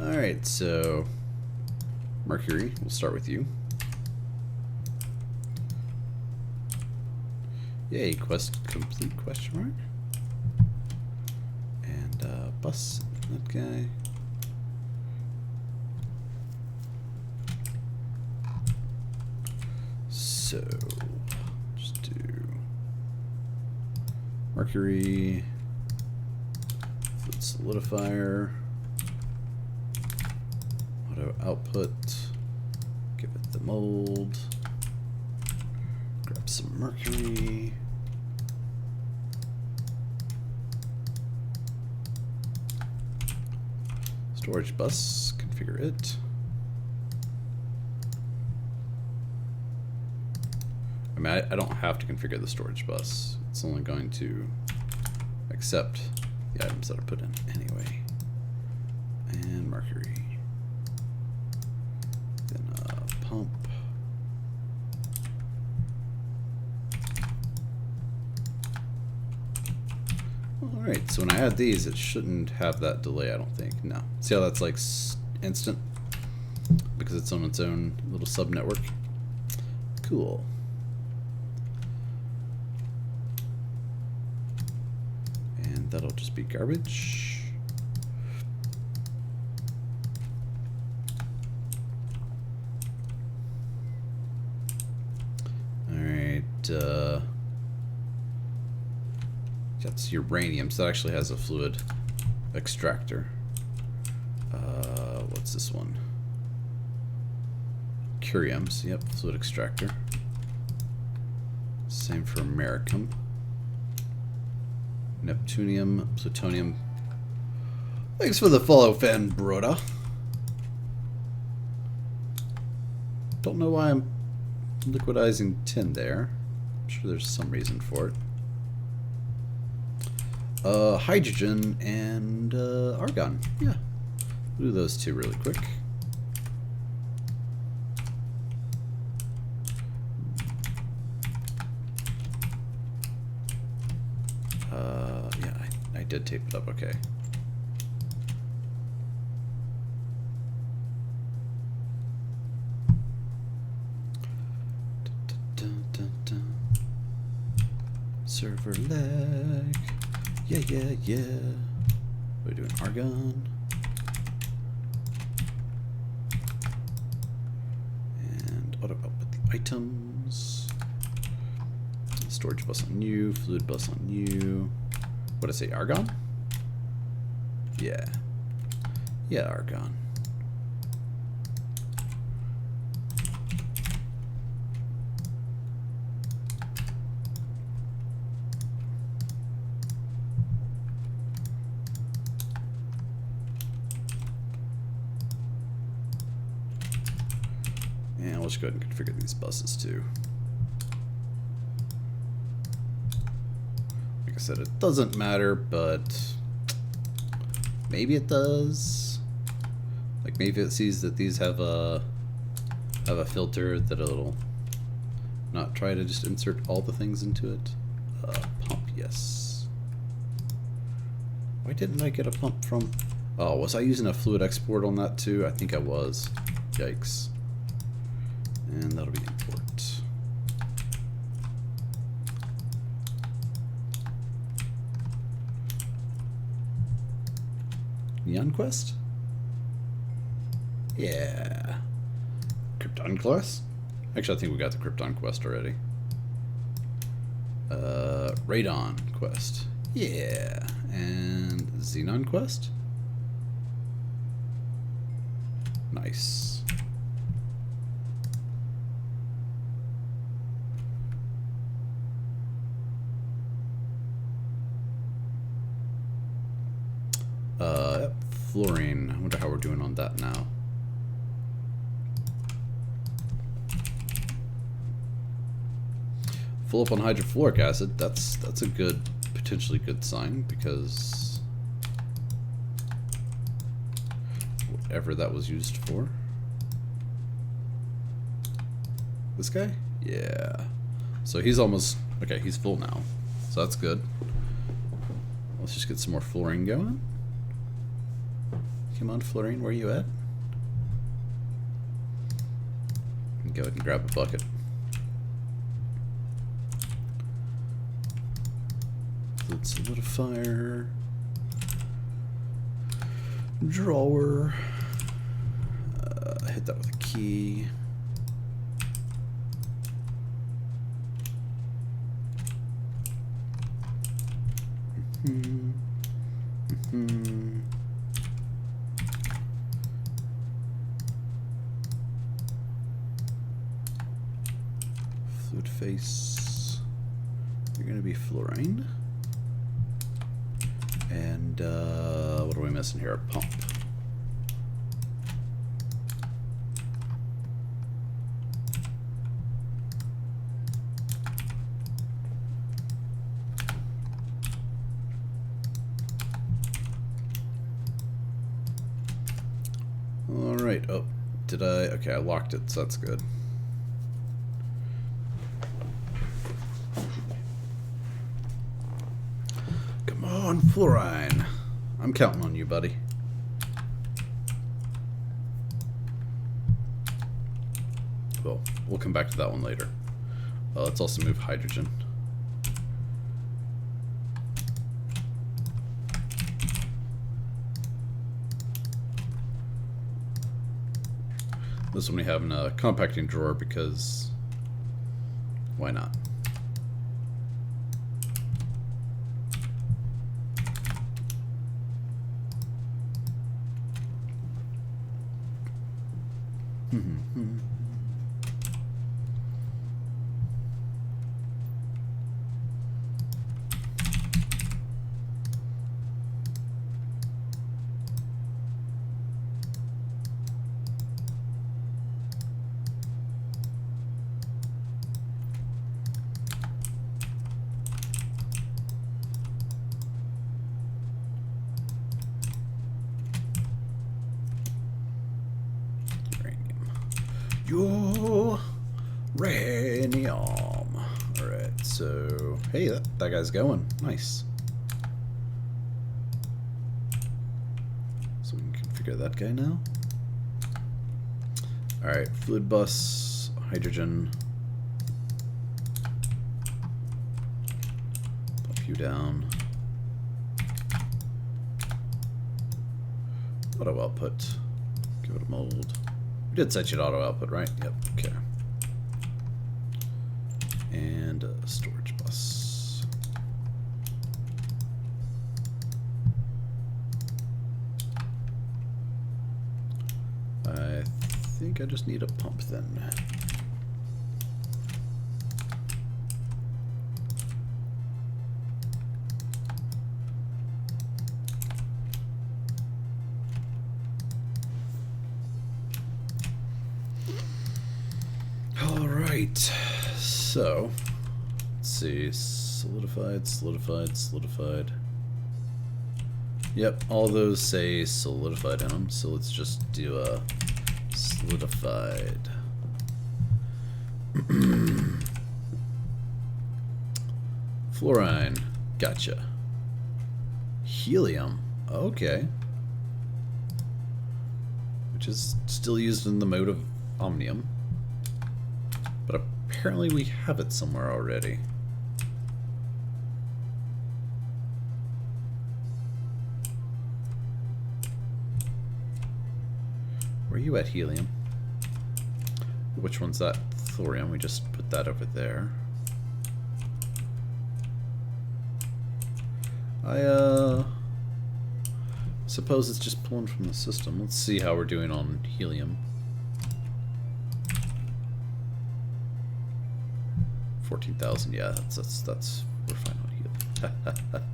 Alright, so Mercury, we'll start with you. Yay, quest complete, question mark. And bus, that guy. So, just do Mercury, fluid solidifier, auto output, give it the mold, grab some Mercury, storage bus, configure it. I mean, I don't have to configure the storage bus. It's only going to accept the items that are put in anyway. And Mercury. Then pump. Alright, so when I add these, it shouldn't have that delay, I don't think. No. See how that's like instant? Because it's on its own little sub-network. Cool. And that'll just be garbage. Alright, that's uranium, so that actually has a fluid extractor. What's this one? Curium, so yep, fluid extractor. Same for americium. Neptunium, plutonium. Thanks for the follow, Fan Broda. Don't know why I'm liquidizing tin there. I'm sure there's some reason for it. Hydrogen and argon. Yeah. We'll do those two really quick. Yeah, I did tape it up, okay. Server lag. Yeah, yeah, yeah. We're doing argon. And auto output the items. Storage bus on you, fluid bus on you. What did I say, argon? Yeah. Yeah, argon. And we'll just go ahead and configure these buses too. Like I said, it doesn't matter, but maybe it does. Like maybe it sees that these have a filter that it'll not try to just insert all the things into it. Pump, yes. Why didn't I get a pump from? Oh, was I using a fluid export on that too? I think I was. Yikes. And that'll be import. Neon quest? Yeah. Krypton quest? Actually, I think we got the Krypton quest already. Radon quest. Yeah. And Xenon quest? Nice. Fluorine. I wonder how we're doing on that now. Full up on hydrofluoric acid. That's a good, potentially good sign, because whatever that was used for. This guy? Yeah. So he's almost okay. He's full now, so that's good. Let's just get some more fluorine going. Come on, fluorine, where you at? Go ahead and grab a bucket. Fluid solidifier. Drawer. Hit that with a key. Fluid face. You're going to be fluorine. And what are we missing here? A pump. Alright, oh, did I? Okay, I locked it, so that's good. Come on, fluorine. I'm counting on you, buddy. Well, we'll come back to that one later. Let's also move hydrogen. This one we have in a compacting drawer because why not? Uranium. Alright, so hey, that guy's going. Nice. So we can configure that guy now. Alright, fluid bus, hydrogen. Pop you down. Auto output. Give it a mold. We did set you to auto output, right? Yep, okay. And a storage bus. I think I just need a pump then. So, let's see, solidified. Yep, all those say solidified in them, so let's just do a solidified. Fluorine, gotcha. Helium, okay. Which is still used in the mode of omnium. But apparently we have it somewhere already. Where are you at, helium? Which one's that? Thorium. We just put that over there. I suppose it's just pulling from the system. Let's see how we're doing on helium. 14,000, yeah, that's we're fine on helium.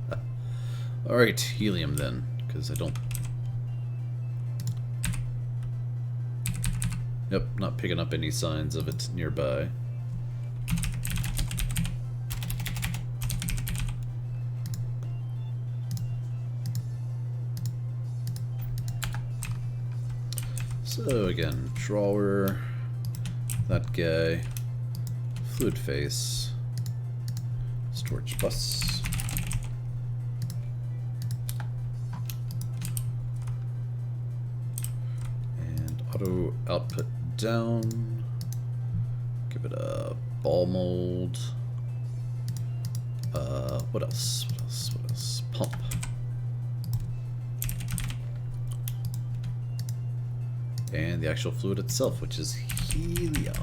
Alright, helium then, because I don't... Yep, not picking up any signs of it nearby. So again, drawer, that guy. Fluid face, storage bus, Auto output down. Give it a ball mold. What else? What else? What else? Pump. And the actual fluid itself, which is helium.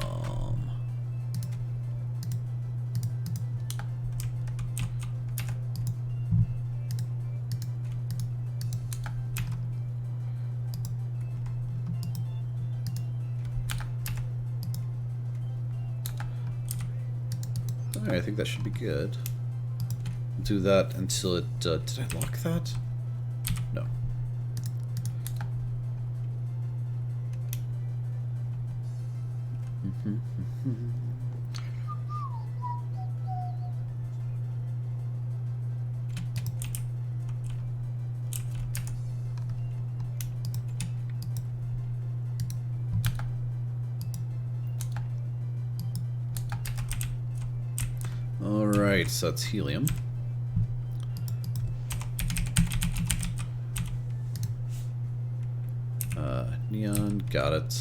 Alright, I think that should be good. Do that until it... did I lock that? No. Alright, so that's helium. Neon, got it.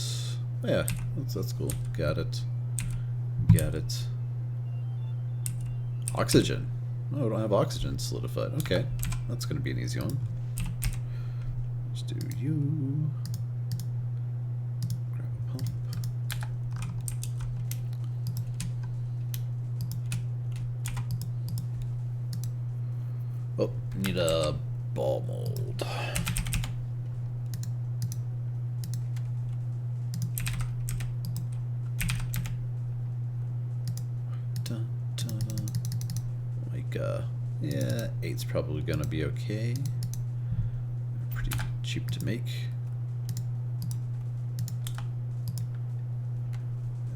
Oh, yeah, that's cool. Got it. Got it. Oxygen. Oh, I don't have oxygen solidified. Okay, that's going to be an easy one. Let's do you. Grab a pump. Oh, need a ball mold. Yeah, 8's probably gonna be okay. Pretty cheap to make.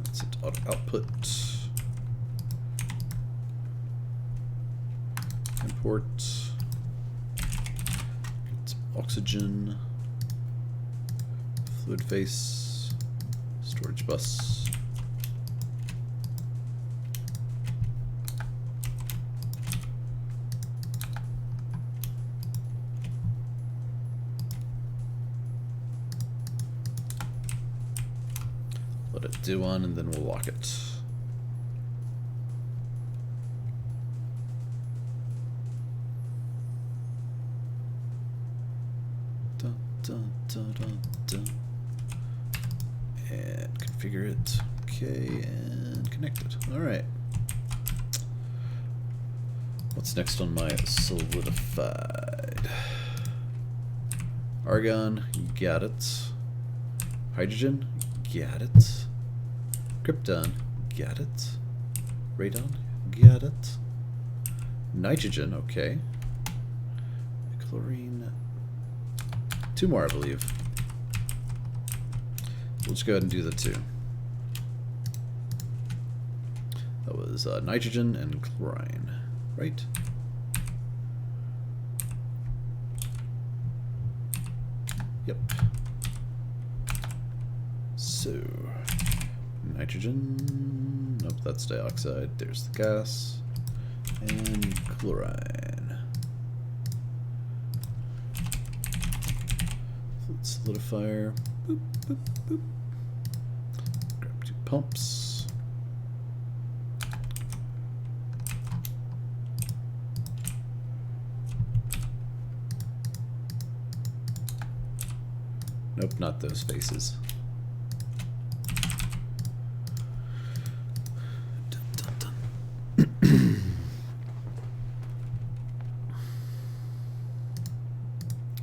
That's it. Auto output. Import. Get some oxygen. Fluid face. Storage bus. Let it do one, and then we'll lock it. Dun, dun, dun, dun, dun. And configure it. Okay, and connect it. All right. What's next on my solidified? Argon, got it. Hydrogen, got it. Krypton, got it. Radon, got it. Nitrogen, okay. Chlorine. 2 more, I believe. We'll just go ahead and do the 2. That was nitrogen and chlorine, right? Yep. So, nitrogen, nope, that's dioxide, there's the gas, and chlorine. Solidifier, boop, boop, boop. Grab 2 pumps. Nope, not those faces.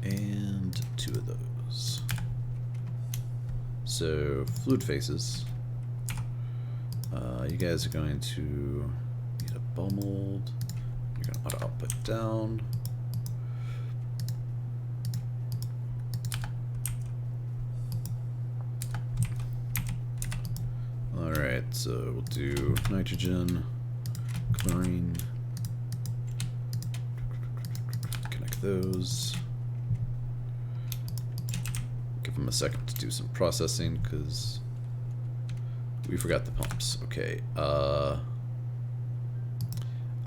And 2 of those. So, fluid faces. You guys are going to need a ball mold. You're going to auto output down. Alright, so we'll do nitrogen, chlorine, connect those. Give them a second to do some processing because we forgot the pumps. Okay, I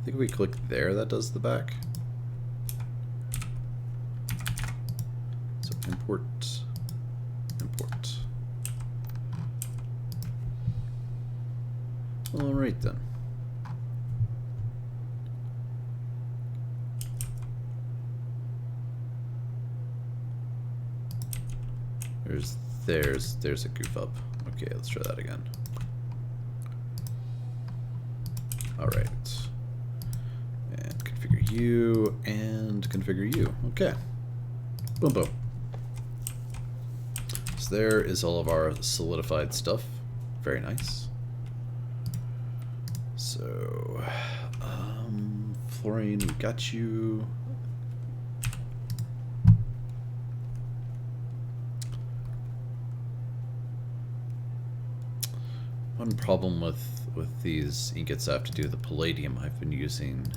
think if we click there, that does the back. So import, import. Alright then. There's a goof up. Okay, let's try that again. Alright. And configure you, and configure you. Okay. Boom, boom. So there is all of our solidified stuff. Very nice. So, fluorine, we got you. One problem with these ingots I have to do the palladium I've been using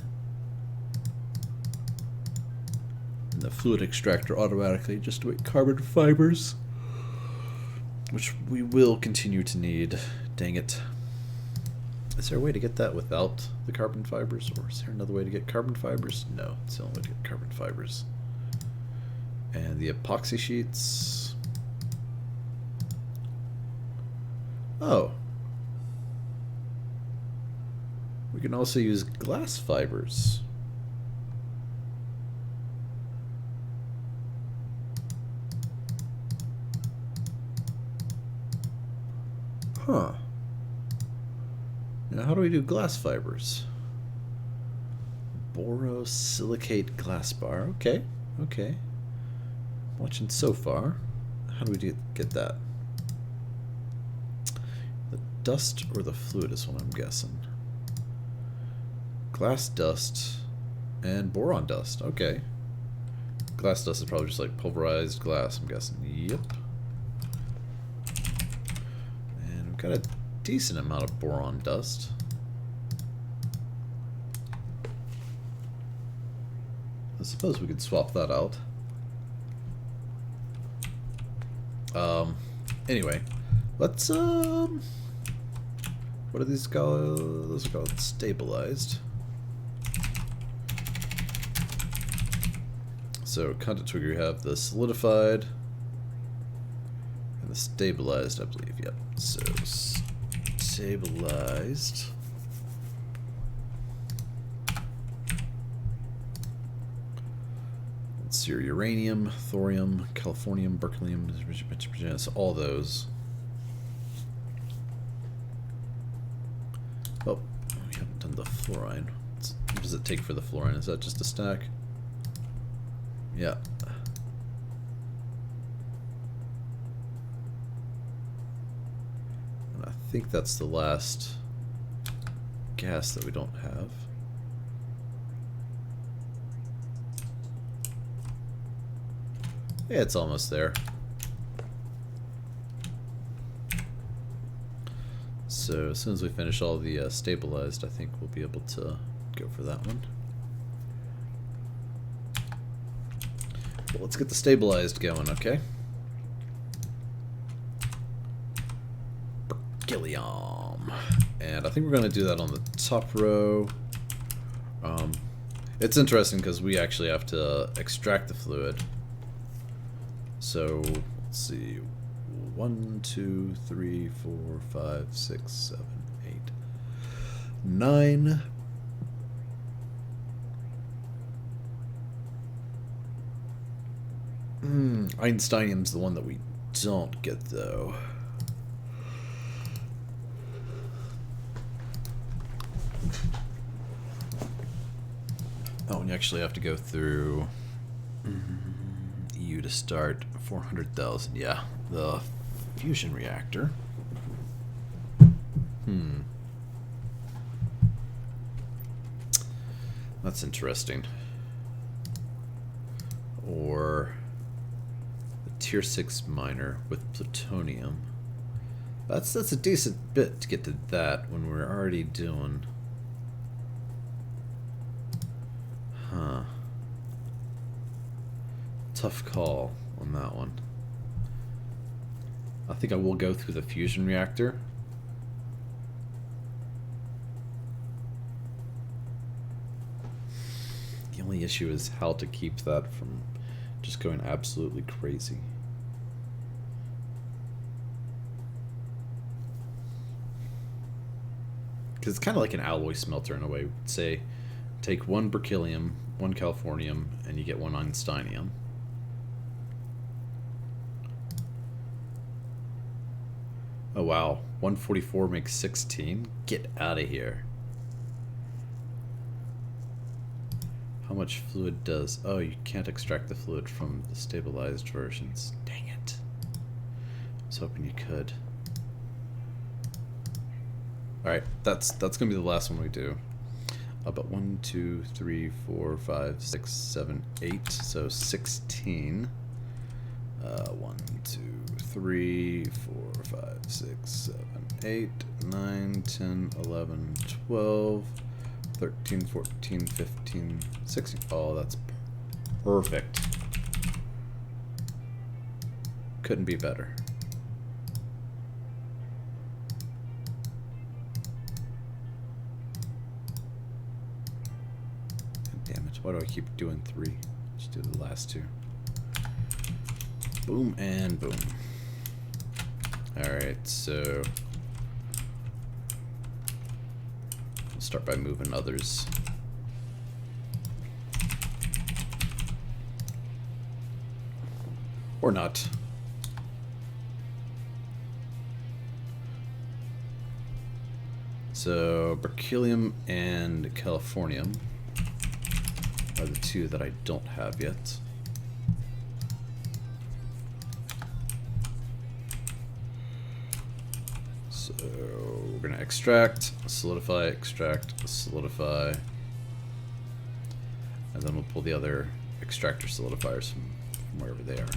the fluid extractor automatically just to make carbon fibers, which we will continue to need. Dang it. Is there a way to get that without the carbon fibers, or is there another way to get carbon fibers? No, it's the only way to get carbon fibers. And the epoxy sheets. Oh. We can also use glass fibers. Huh. Now, how do we do glass fibers? Borosilicate glass bar. Okay, okay. Watching so far. How do we get that? The dust or the fluid is what I'm guessing. Glass dust and boron dust. Okay. Glass dust is probably just like pulverized glass, I'm guessing. Yep. And we've got a decent amount of boron dust. I suppose we could swap that out. Anyway, let's what are these called? Those are called stabilized. So content trigger, you have the solidified and the stabilized, I believe. Yep. So stabilized. It's your uranium, thorium, californium, berkelium, so all those. Oh, we haven't done the fluorine. What does it take for the fluorine? Is that just a stack? Yeah. And I think that's the last gas that we don't have. Yeah, it's almost there. So as soon as we finish all the stabilized, I think we'll be able to go for that one. Well, let's get the stabilized going, okay? Berkelium. And I think we're going to do that on the top row. It's interesting because we actually have to extract the fluid. So, let's see. 1, 2, 3, 4, 5, 6, 7, 8, 9. Einsteinium's the one that we don't get, though. Oh, and you actually have to go through EU to start 400,000. Yeah, the fusion reactor. That's interesting. Or the tier 6 miner with plutonium. That's a decent bit to get to that when we're already doing. Huh. Tough call on that one. I think I will go through the fusion reactor. The only issue is how to keep that from just going absolutely crazy. Because it's kind of like an alloy smelter in a way. Say, take one berkelium, one californium, and you get one einsteinium. Oh wow, 144 makes 16? Get out of here. How much fluid does... Oh, you can't extract the fluid from the stabilized versions. Dang it. I was hoping you could. Alright, that's gonna be the last one we do. About 1, 2, 3, 4, 5, 6, 7, 8. So 16. 1, 2, 3, 4, 5, 6, 7, 8, 9, 10, 11, 12, 13, 14, 15, 16. Oh, that's perfect. Couldn't be better. Damn it. Why do I keep doing 3? Just do the last 2. Boom and boom. Alright, so we'll start by moving others. Or not. So berkelium and californium are the 2 that I don't have yet. So we're going to extract, solidify, extract, solidify, and then we'll pull the other extractor solidifiers from wherever they are.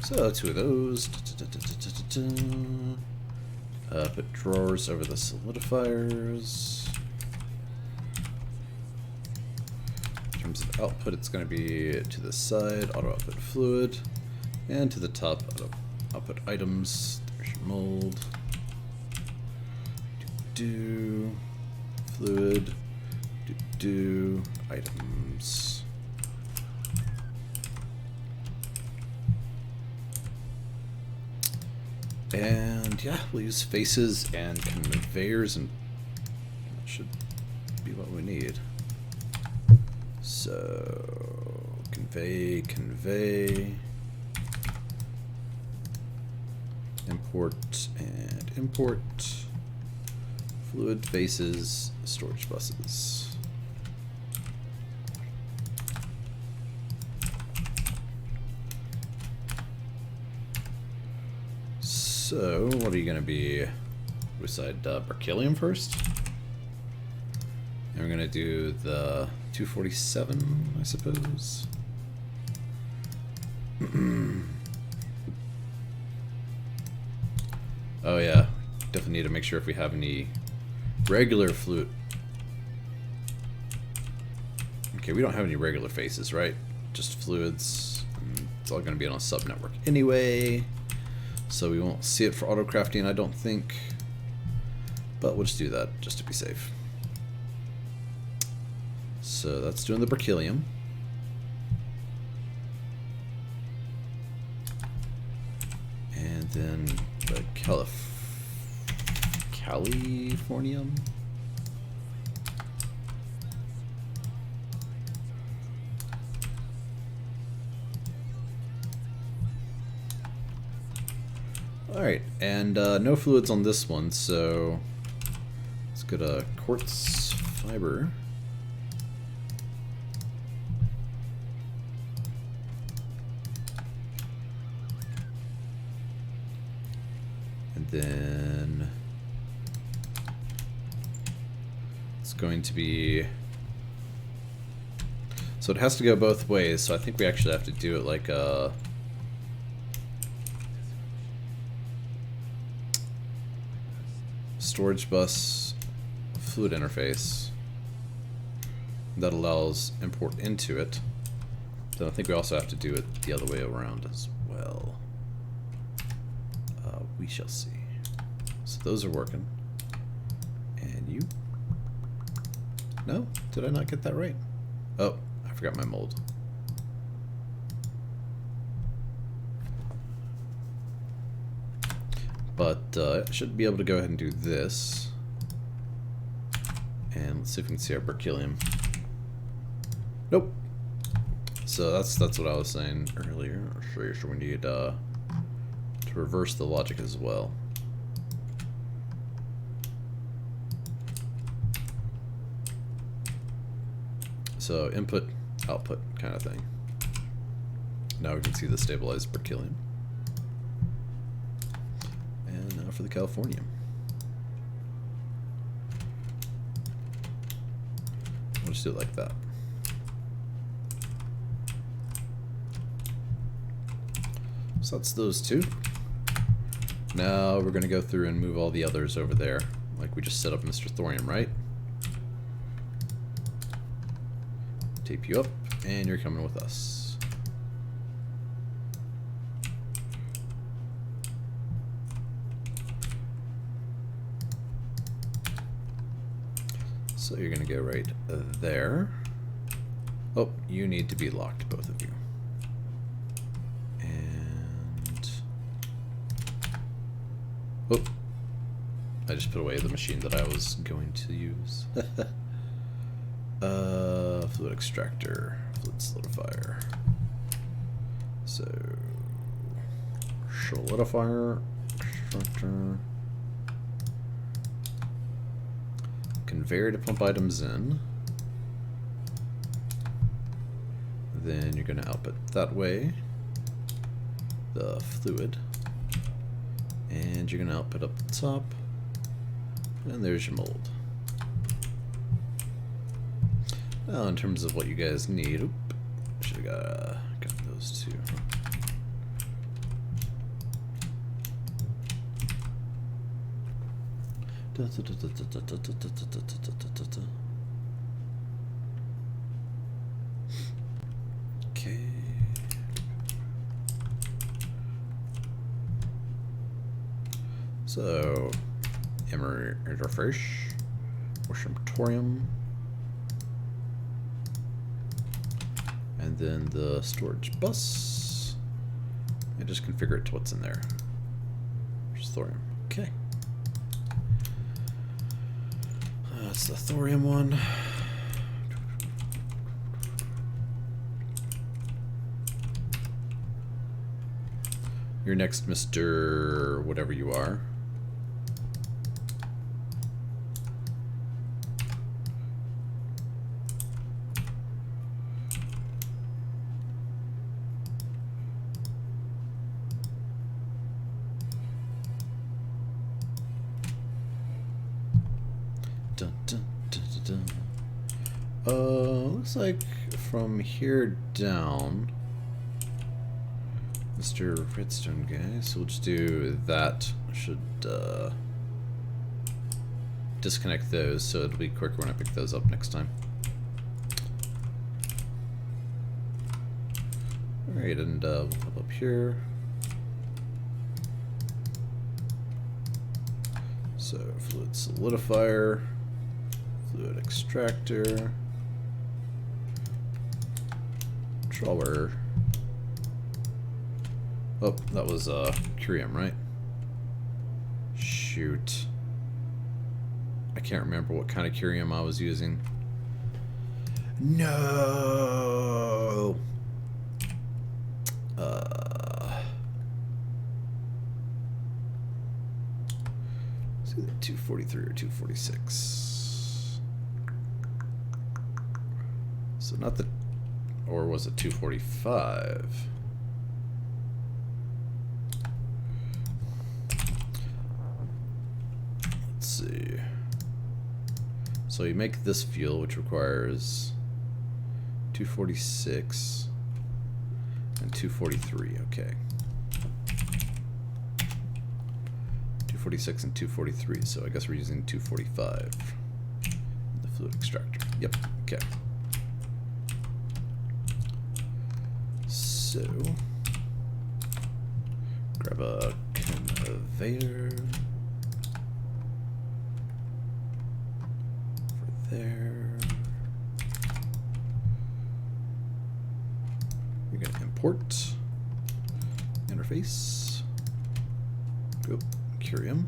So 2 of those. Put drawers over the solidifiers. In terms of output, it's going to be to the side, auto output fluid, and to the top, auto output items. There's your mold. Fluid. Items. And yeah, we'll use faces and conveyors, and that should be what we need. So convey, import and import, fluid faces, storage buses. So what are you going to be? We decide berkelium first. And we're going to do the 247, I suppose. Oh yeah, definitely need to make sure if we have any regular fluid. Okay, we don't have any regular faces, right? Just fluids. It's all going to be on a sub-network anyway. So we won't see it for auto-crafting, I don't think. But we'll just do that, just to be safe. So that's doing the berkelium. And then the californium. Alright, and no fluids on this one, so let's get a quartz fiber. And then it's going to be... So it has to go both ways, so I think we actually have to do it like a... storage bus fluid interface that allows import into it. Then I think we also have to do it the other way around as well. We shall see. So those are working. And you? No? Did I not get that right? Oh, I forgot my mold. But I should be able to go ahead and do this. And let's see if we can see our berkelium. Nope. So that's what I was saying earlier. Sure we need to reverse the logic as well. So input, output kind of thing. Now we can see the stabilized berkelium. And now for the californium. We'll just do it like that. So that's those two. Now we're going to go through and move all the others over there, like we just set up Mr. Thorium, right? Tape you up, and you're coming with us. So you're going to go right there. Oh, you need to be locked, both of you. And... oh, I just put away the machine that I was going to use. Fluid extractor, fluid solidifier. So, solidifier, extractor. Conveyor to pump items in. Then you're going to output that way the fluid. And you're going to output up the top. And there's your mold. Now, in terms of what you guys need, should have got those two. Okay. So, interface, thorium. And then the storage bus, and just configure it to what's in there. Just thorium. Okay. That's the thorium one. You're next, Mr. Whatever you are. Looks like from here down, Mr. Redstone guy, so we'll just do that. Should disconnect those so it'll be quicker when I pick those up next time. Alright, and we'll pop up here. So, fluid solidifier, fluid extractor, controller. Oh, that was curium, right? Shoot. I can't remember what kind of curium I was using. No! It's either 243 or 246. So not the... or was it 245? Let's see. So you make this fuel, which requires 246 and 243. Okay. 246 and 243. So I guess we're using 245. The fluid extractor. Yep. Okay. So grab a conveyor for there. You're gonna import interface. Go curium.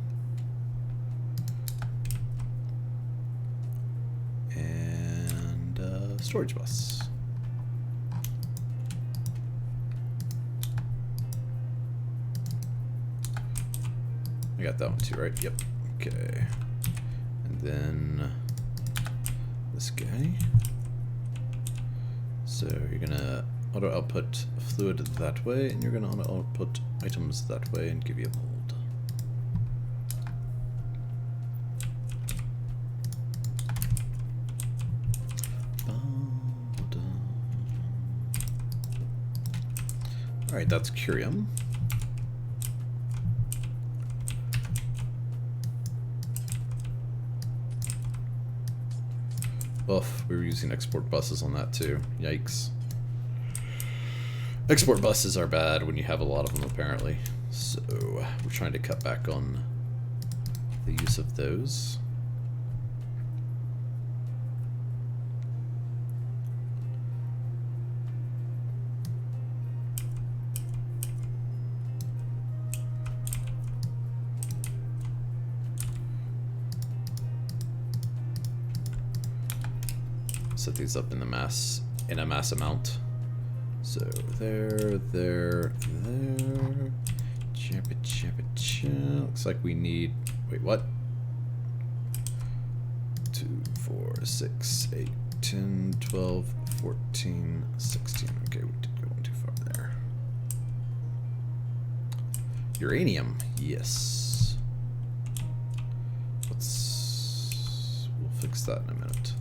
And storage bus. I got that one too, right? Yep. Okay. And then this guy. So you're gonna auto output fluid that way, and you're gonna auto output items that way and give you a mold. Alright, that's curium. Oof, we were using export buses on that too. Yikes. Export buses are bad when you have a lot of them, apparently. So, we're trying to cut back on the use of those. Set these up in a mass amount. So there. Looks like we need. Wait, what? 2, 4, 6, 8, 10, 12, 14, 16. Okay, we did go one too far there. Uranium, yes. We'll fix that in a minute.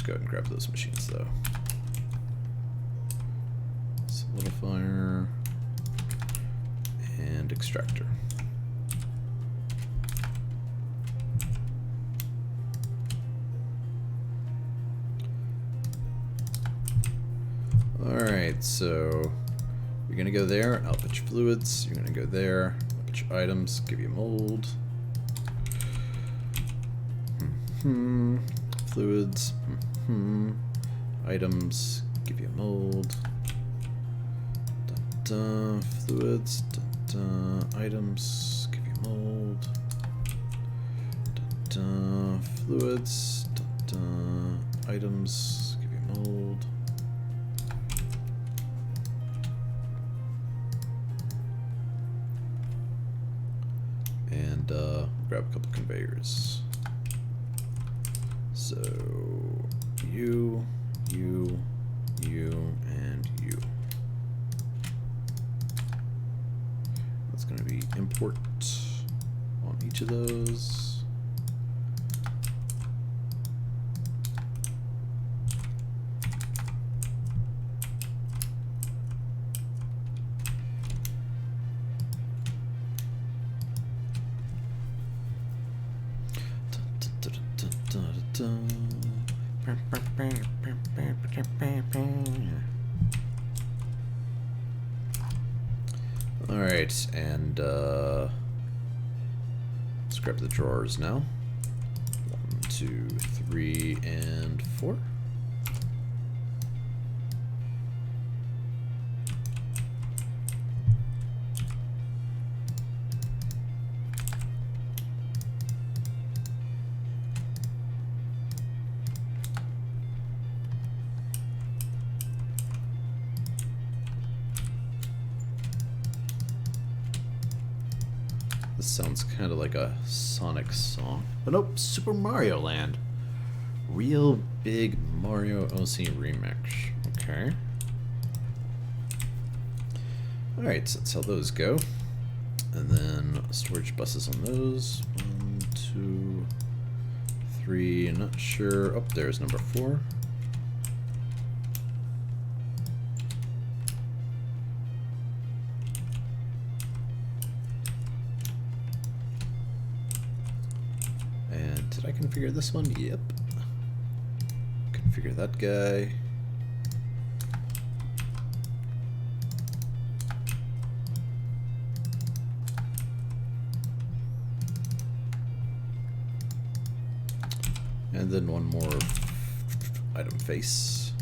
Go ahead and grab those machines though. Solidifier and extractor. Alright, so you're gonna go there, output your fluids, you're gonna go there, output your items, give you mold. Fluids. Items, give you mold. Fluids. Items, give you mold. Fluids. Items, give you mold. And grab a couple conveyors. So you, and you. That's going to be import on each of those. Alright, and let's grab the drawers now. 1, 2, 3, and 4. This sounds kind of like a Sonic song. But nope, Super Mario Land. Real Big Mario OC Remix. Okay. Alright, so that's how those go. And then storage buses on those. 1, 2, 3, not sure. Oh, there's number 4. Did I configure this one? Yep. Configure that guy. And then one more item face.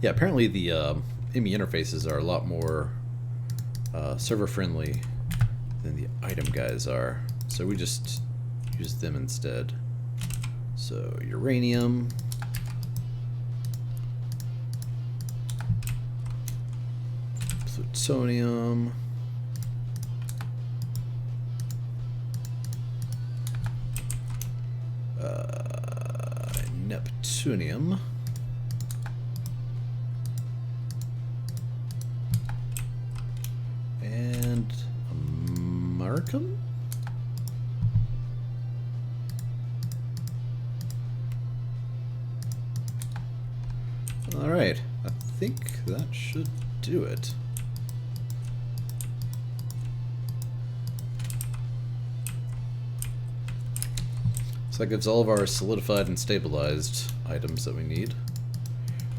Yeah, apparently the ME interfaces are a lot more server friendly than the item guys are, so we just use them instead. So uranium, plutonium, neptunium, and americum. All right, I think that should do it. So that gives all of our solidified and stabilized items that we need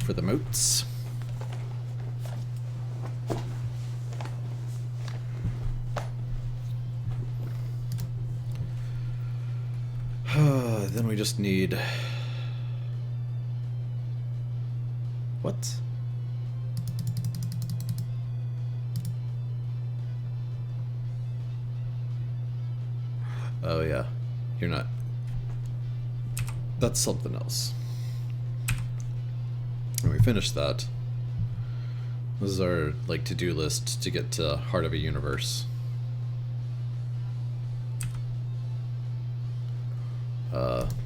for the moats. Then we just need... What? Oh yeah, you're not... That's something else. When we finish that, this is our like to-do list to get to Heart of a Universe.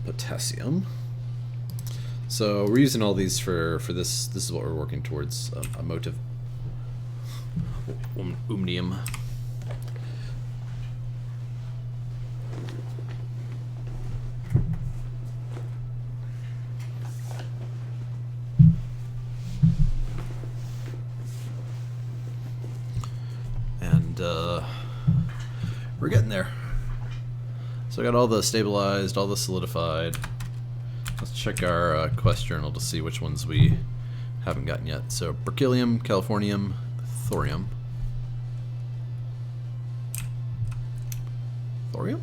Potassium. So we're using all these for this. This is what we're working towards. A motive. Omnium. And we're getting there. So I got all the stabilized, all the solidified. Let's check our quest journal to see which ones we haven't gotten yet. So berkelium, californium, thorium. Thorium?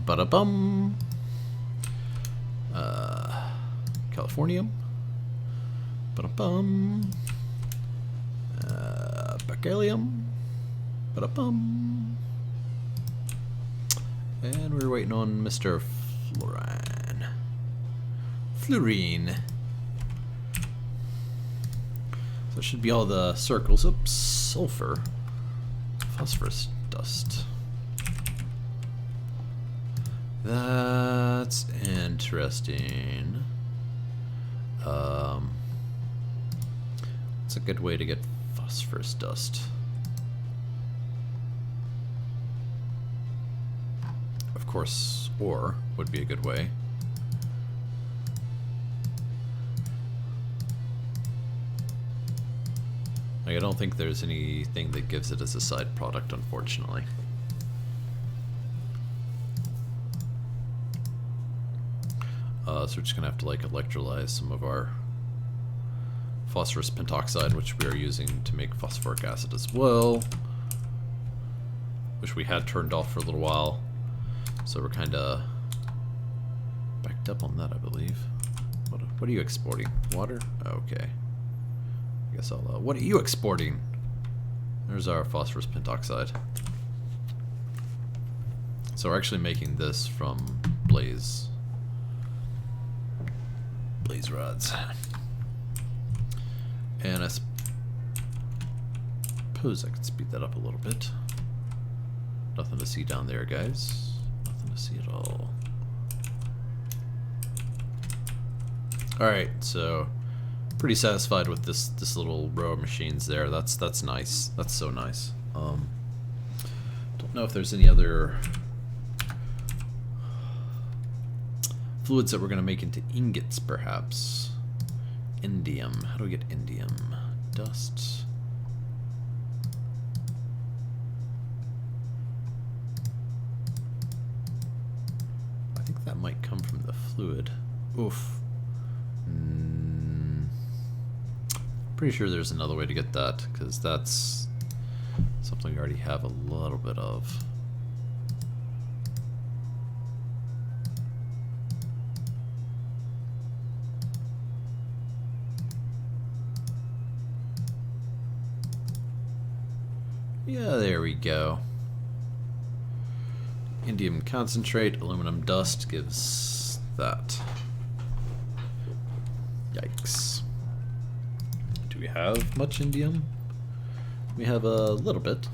Ba-da-bum. Californium. Ba-da-bum. Berkelium. Ba-da-bum. And we're waiting on Mr. Fluorine. Fluorine. So it should be all the circles. Oops, sulfur. Phosphorus dust. That's interesting. It's a good way to get phosphorus dust. Of course, ore would be a good way. Like, I don't think there's anything that gives it as a side product, unfortunately. So we're just gonna have to like electrolyze some of our phosphorus pentoxide, which we are using to make phosphoric acid as well, which we had turned off for a little while. So we're kind of backed up on that, I believe. What are you exporting? Water? Okay. I guess I'll... what are you exporting? There's our phosphorus pentoxide. So we're actually making this from blaze rods. And I suppose I could speed that up a little bit. Nothing to see down there, guys. To see it all. Alright, so pretty satisfied with this little row of machines there. That's nice. That's so nice. Don't know if there's any other fluids that we're gonna make into ingots, perhaps. Indium. How do we get indium? Dust. I think that might come from the fluid. Oof. Pretty sure there's another way to get that, because that's something we already have a little bit of. Yeah, there we go. Indium concentrate, aluminum dust gives that. Yikes. Do we have much indium? We have a little bit.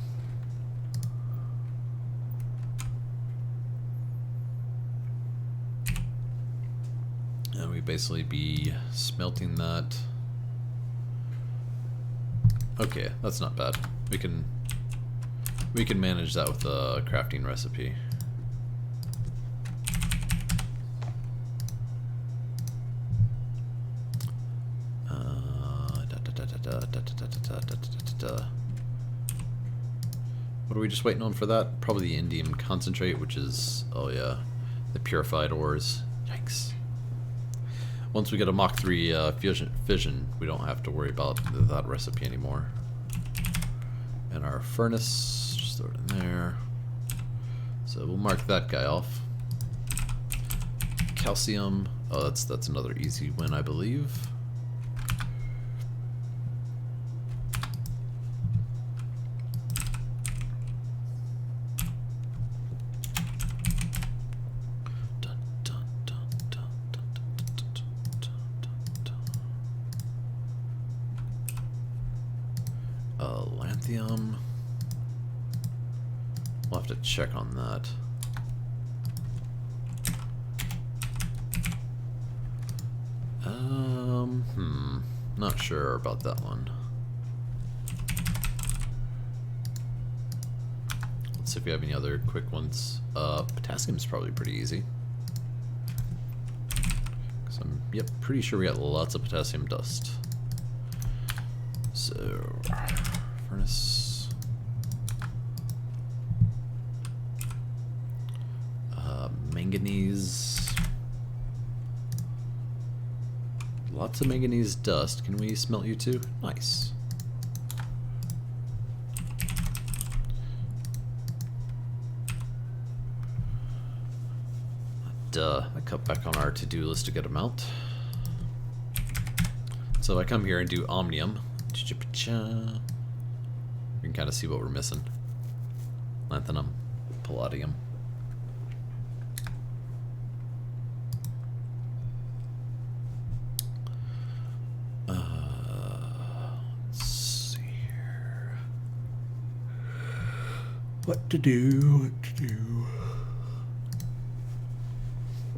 And we basically be smelting that. Okay, that's not bad. We can manage that with a crafting recipe. What are we just waiting on for that? Probably the indium concentrate, which is, oh yeah, the purified ores. Yikes. Once we get a Mach 3 fission, we don't have to worry about that recipe anymore. And our furnace, just throw it in there. So we'll mark that guy off. Calcium, oh that's another easy win, I believe. Lithium. We'll have to check on that. Not sure about that one. Let's see if we have any other quick ones. Potassium's probably pretty easy. Cause I'm, yep, pretty sure we got lots of potassium dust. So, furnace. Manganese. Lots of manganese dust. Can we smelt you too? Nice. Duh. I cut back on our to-do list to get them out. So if I come here and do omnium, we can kind of see what we're missing. Lanthanum, palladium. Let's see here. What to do?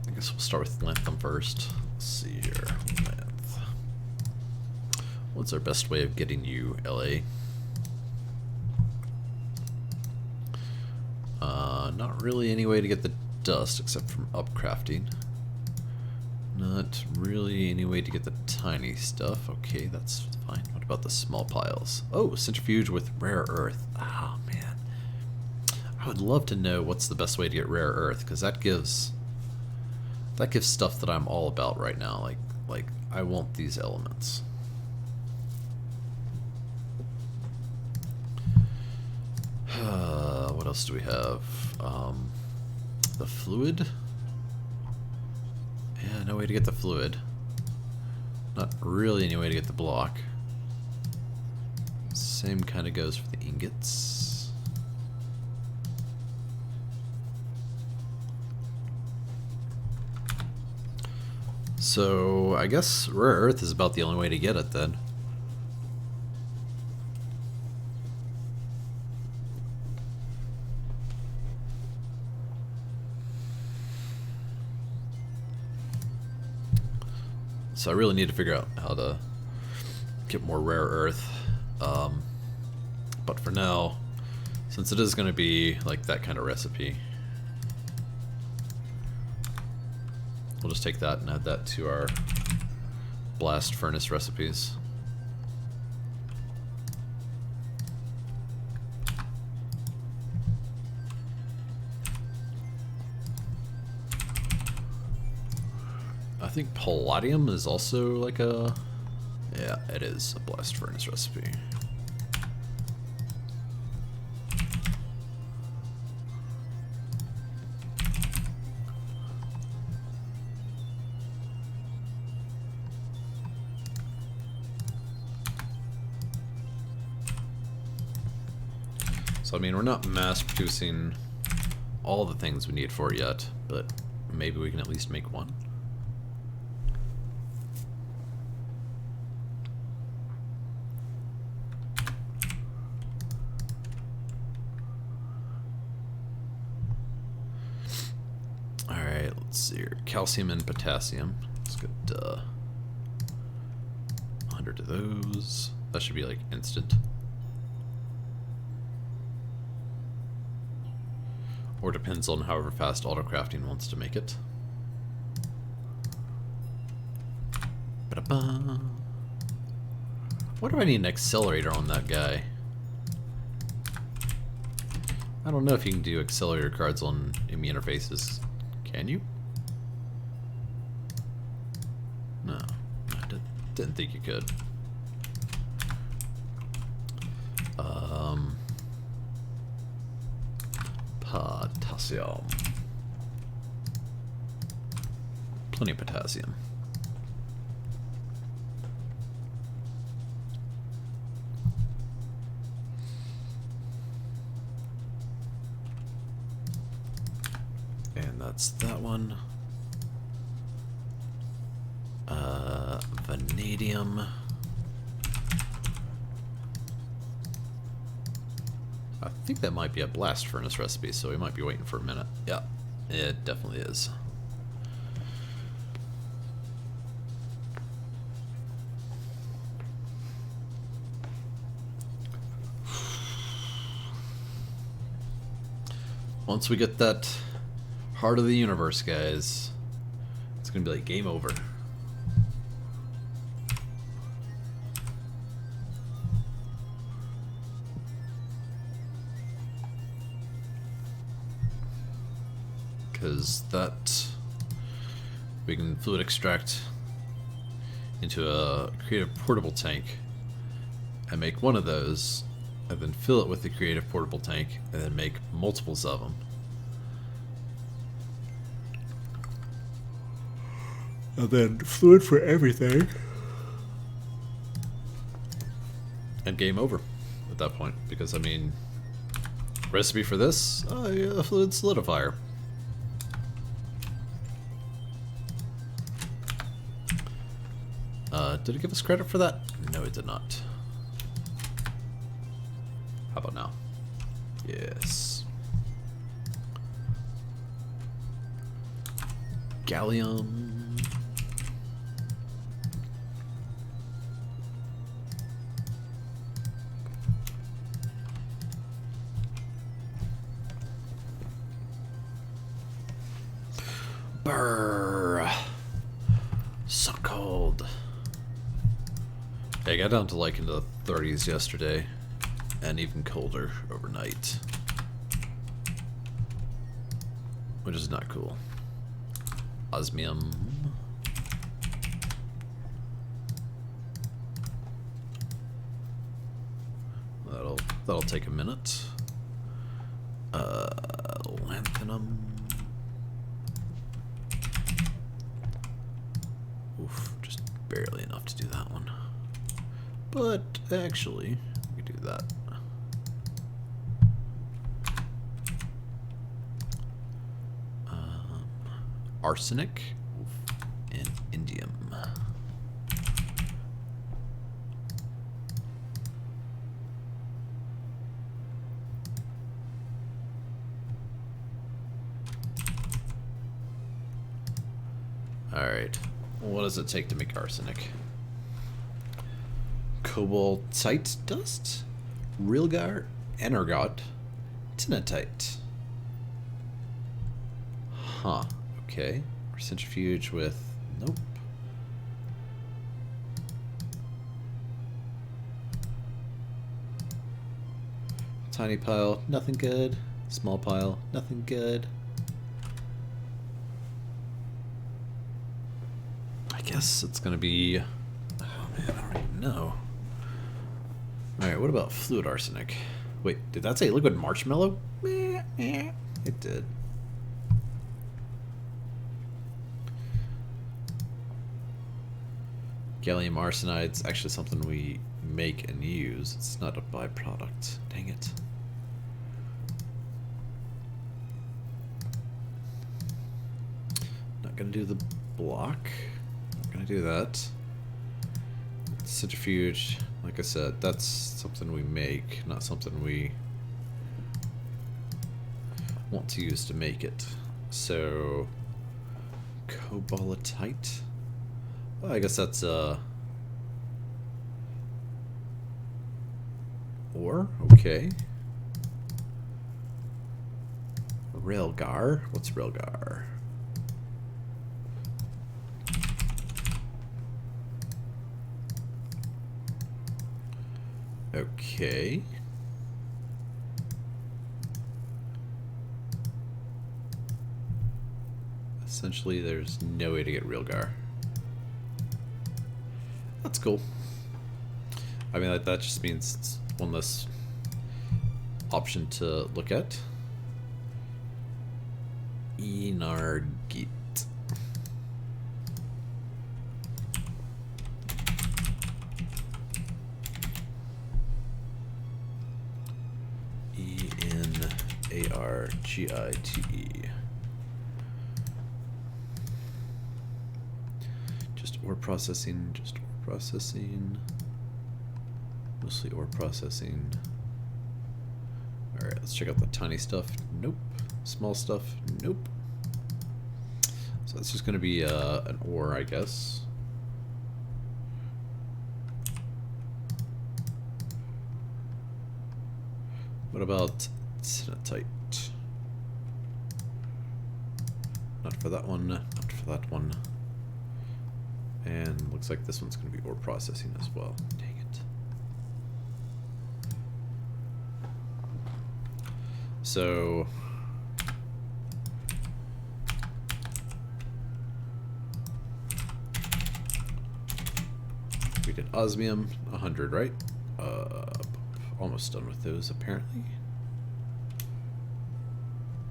I guess we'll start with lanthanum first. Let's see here. Lanth. What's our best way of getting you, LA? Not really any way to get the dust except from upcrafting. Not really any way to get the tiny stuff. Okay, that's fine. What about the small piles? Oh, centrifuge with rare earth. Oh man, I would love to know what's the best way to get rare earth, because that gives stuff that I'm all about right now. Like I want these elements. What else do we have? The fluid? Yeah, no way to get the fluid. Not really any way to get the block. Same kind of goes for the ingots. So, I guess rare earth is about the only way to get it then. So I really need to figure out how to get more rare earth. But for now, since it is going to be like that kind of recipe, we'll just take that and add that to our blast furnace recipes. I think palladium is also like a... yeah, it is a blast furnace recipe. So I mean, we're not mass producing all the things we need for it yet, but maybe we can at least make one. Alright, let's see here. Calcium and potassium. Let's get 100 of those. That should be like instant. Or depends on however fast autocrafting wants to make it. Ba-da-ba. What do I need an accelerator on that guy? I don't know if you can do accelerator cards on IMI interfaces. Can you? No, I didn't think you could. Potassium. Plenty of potassium. And that's that one. Vanadium. I think that might be a blast furnace recipe, so we might be waiting for a minute. Yeah, it definitely is. Once we get that heart of the universe, guys, it's gonna be like game over. Because that we can fluid extract into a creative portable tank and make one of those, and then fill it with the creative portable tank, and then make multiples of them. And then fluid for everything. And game over at that point, because I mean, recipe for this, a fluid solidifier. Did it give us credit for that? No, it did not. How about now? Yes. Gallium. Brrr. So cold. I got down to like into the 30s yesterday, and even colder overnight, which is not cool. Osmium. That'll take a minute. Lanthanum. Oof, just barely enough to do that one. But actually, we can do that. Arsenic and indium. Alright, what does it take to make arsenic? Cobaltite dust, Rilgar, Energot, Tinatite. Huh, okay. Or centrifuge with, nope. Tiny pile, nothing good. Small pile, nothing good. I guess it's gonna be, oh man, I don't even know. Alright, what about fluid arsenic? Wait, did that say liquid marshmallow? It did. Gallium arsenide's actually something we make and use. It's not a byproduct. Dang it. gonna do the block. Not gonna do that. Centrifuge, like I said, that's something we make, not something we want to use to make it. So, cobaltite. Well, I guess that's ore. Okay. Railgar. What's railgar? Okay. Essentially, there's no way to get railgar. That's cool. I mean, that just means it's one less option to look at. Enargite. E-N-A-R-G-I-T-E. Just ore processing, Mostly ore processing. Alright, let's check out the tiny stuff. Nope. Small stuff. Nope. So that's just going to be an ore, I guess. What about tinatite? Not for that one. Not for that one. And looks like this one's going to be ore processing as well. Dang it. So we did osmium, 100, right? Almost done with those, apparently.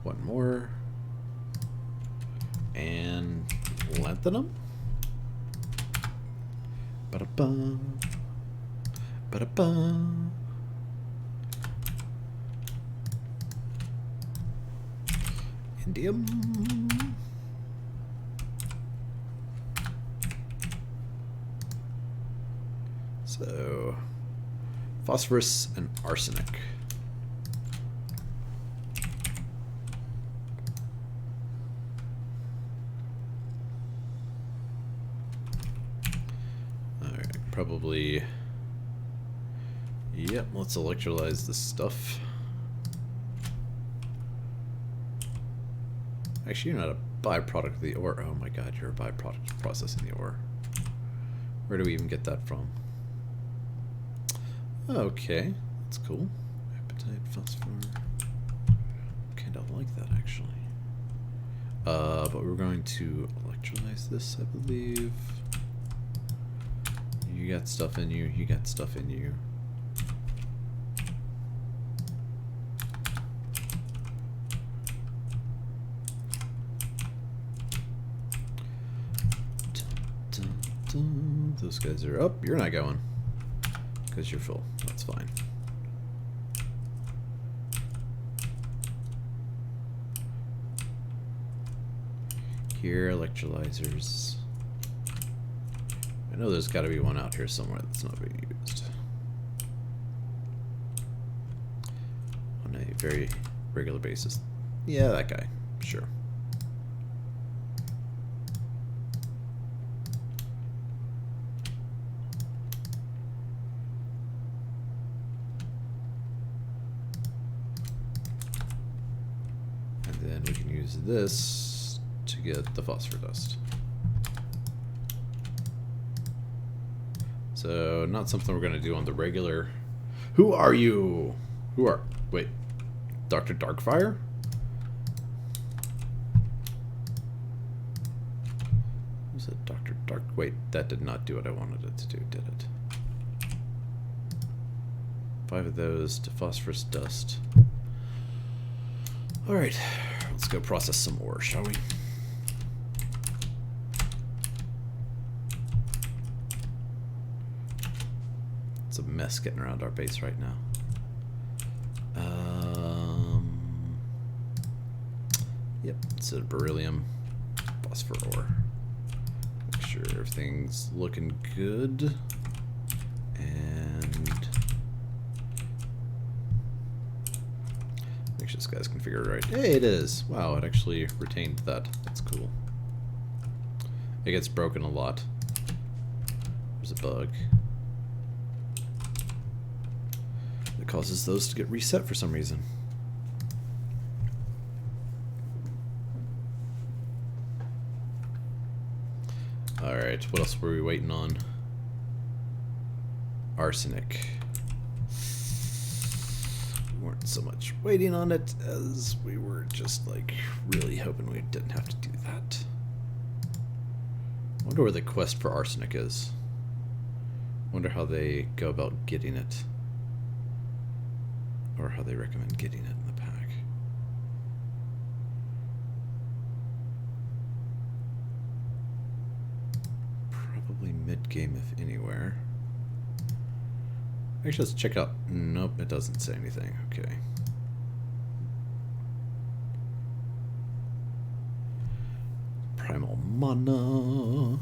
One more. And lanthanum. Ba-da-bum. Ba-da-bum. Indium. So, phosphorus and arsenic. Alright, probably. Yep, let's electrolyze this stuff. Actually, you're not a byproduct of the ore. Oh my god, you're a byproduct of processing the ore. Where do we even get that from? Okay, that's cool. Apatite, phosphor. Kind of like that, actually. But we're going to electrolyze this, I believe. You got stuff in you, you got stuff in you. Those guys are up. You're not going because you're full. That's fine. Here, electrolyzers. I know there's got to be one out here somewhere that's not being used. On a very regular basis. Yeah, that guy. Sure. Then we can use this to get the phosphor dust. So, not something we're going to do on the regular. Who are you? Wait, Dr. Darkfire? Who's it, Dr. Dark? Wait, that did not do what I wanted it to do, did it? 5 of those to phosphorus dust. Alright, let's go process some ore, shall we? It's a mess getting around our base right now. Yep, it's a beryllium phosphor ore. Make sure everything's looking good. And make sure this guy's configured right. Hey, it is. Wow, it actually retained that. That's cool. It gets broken a lot. There's a bug that causes those to get reset for some reason. Alright, what else were we waiting on? Arsenic. We weren't so much waiting on it as we were just like really hoping we didn't have to do that. I wonder where the quest for arsenic is. I wonder how they go about getting it. Or how they recommend getting it in the pack. Probably mid-game if anywhere. Actually, let's check out. Nope, it doesn't say anything. Okay. Primal mana.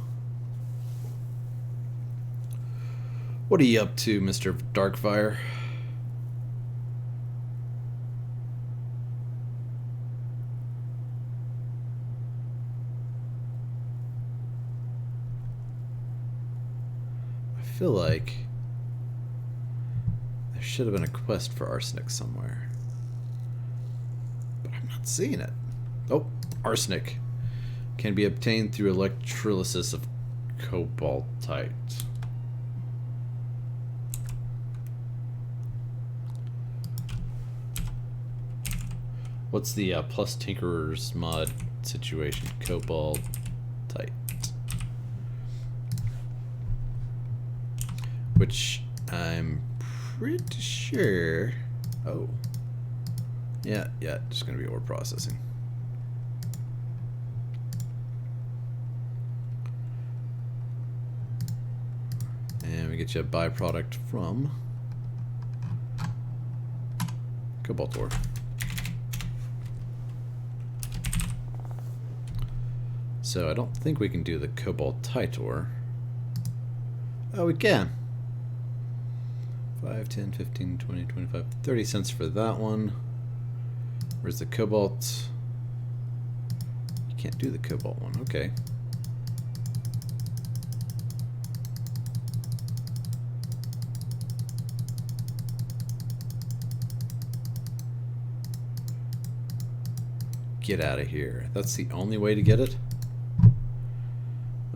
What are you up to, Mr. Darkfire? I feel like there should have been a quest for arsenic somewhere, but I'm not seeing it. Oh, arsenic can be obtained through electrolysis of cobaltite. What's the plus Tinkerer's mod situation? Cobaltite. Which I'm pretty sure. Oh. Yeah, just gonna be ore processing. And we get you a byproduct from cobalt ore. So I don't think we can do the cobaltite ore. Oh, we can. 5, 10, 15, 20, 25, 30 cents for that one. Where's the cobalt? You can't do the cobalt one. Okay. Get out of here. That's the only way to get it?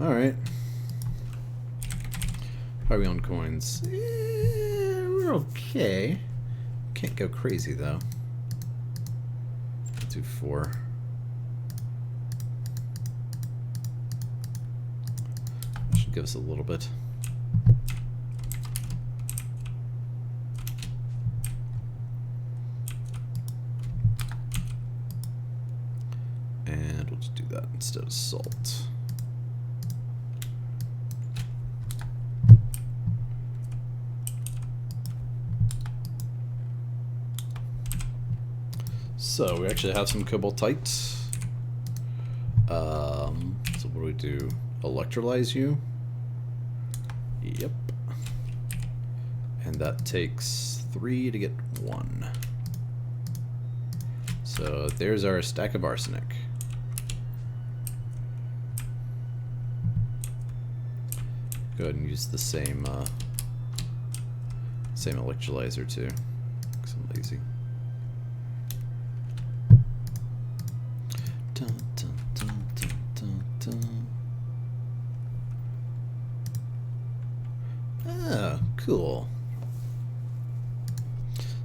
Alright. How are we on coins? We're okay. Can't go crazy though. Let's do 4. That should give us a little bit. And we'll just do that instead of salt. So we actually have some cobaltite. So what do we do? Electrolyze you? Yep. And that takes 3 to get 1. So there's our stack of arsenic. Go ahead and use the same electrolyzer too, because I'm lazy. Dun, dun, dun, dun, dun, dun. Ah, cool.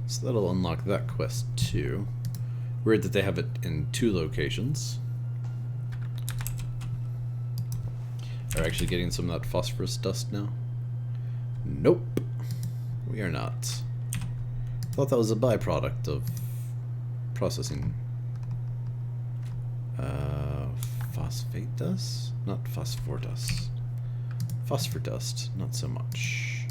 So that'll unlock that quest too. Weird that they have it in 2 locations. Are actually getting some of that phosphorus dust now? Nope. We are not. Thought that was a byproduct of processing. Phosphate dust? Not phosphor dust. Phosphor dust, not so much.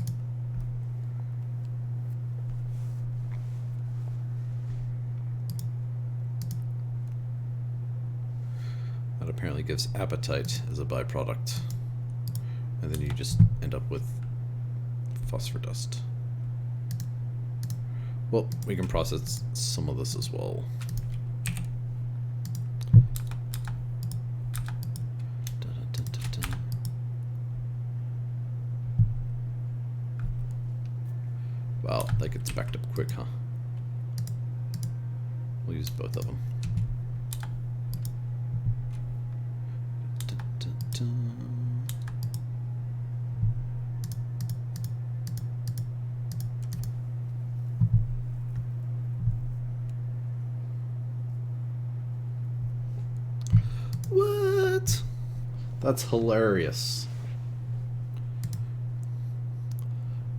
I That apparently gives apatite as a byproduct. And then you just end up with phosphor dust. Well, we can process some of this as well. Wow, that gets backed up quick, huh? We'll use both of them. What? That's hilarious.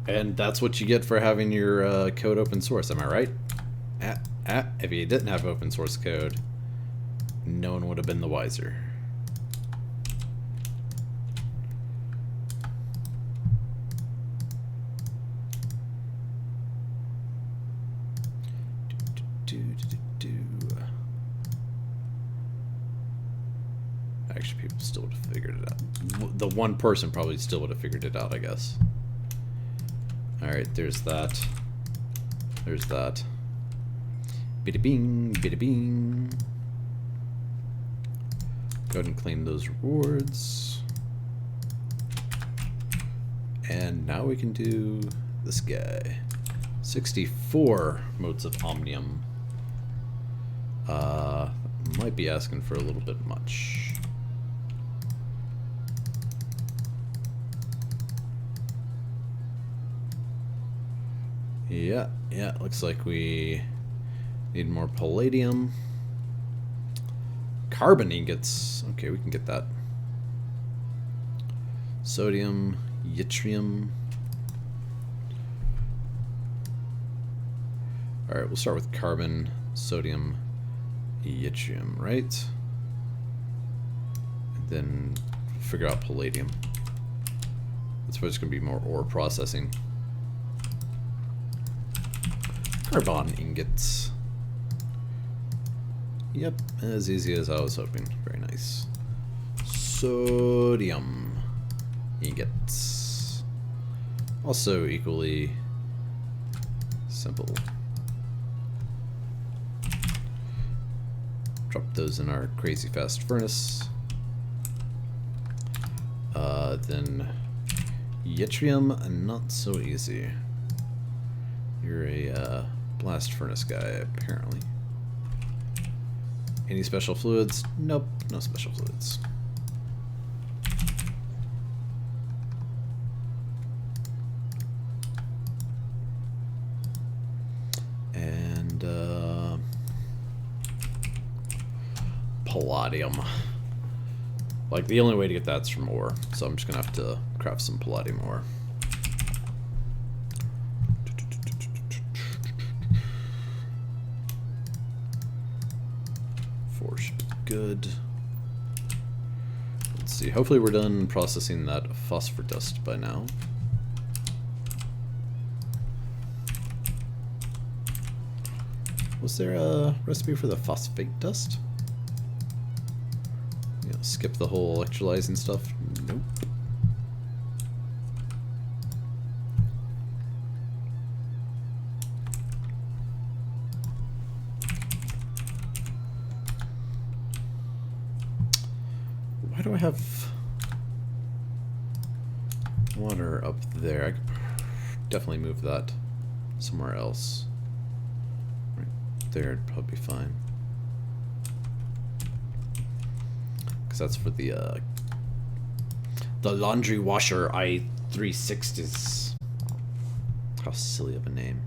And that's what you get for having your code open source, am I right? If you didn't have open source code, no one would have been the wiser. Actually, people still would have figured it out. The one person probably still would have figured it out, I guess. Alright, there's that. There's that. Bida bing, bida bing. Go ahead and claim those rewards. And now we can do this guy. 64 motes of Omnium. Might be asking for a little bit much. Yeah, looks like we need more palladium. Carbon ingots. Okay, we can get that. Sodium, yttrium. Alright, we'll start with carbon, sodium, yttrium, right? And then figure out palladium. That's where it's going to be more ore processing. Carbon ingots. Yep, as easy as I was hoping. Very nice. Sodium ingots. Also equally simple. Drop those in our crazy fast furnace. Then yttrium, not so easy. You're a blast furnace guy, apparently. Any special fluids? Nope, no special fluids. And palladium. Like, the only way to get that's from ore, so I'm just gonna have to craft some palladium ore. Good. Let's see. Hopefully we're done processing that phosphor dust by now. Was there a recipe for the phosphate dust? You know, skip the whole electrolyzing stuff? Nope. Why do I have water up there? I could definitely move that somewhere else. Right there would probably be fine. Because that's for the laundry washer i360s. How silly of a name.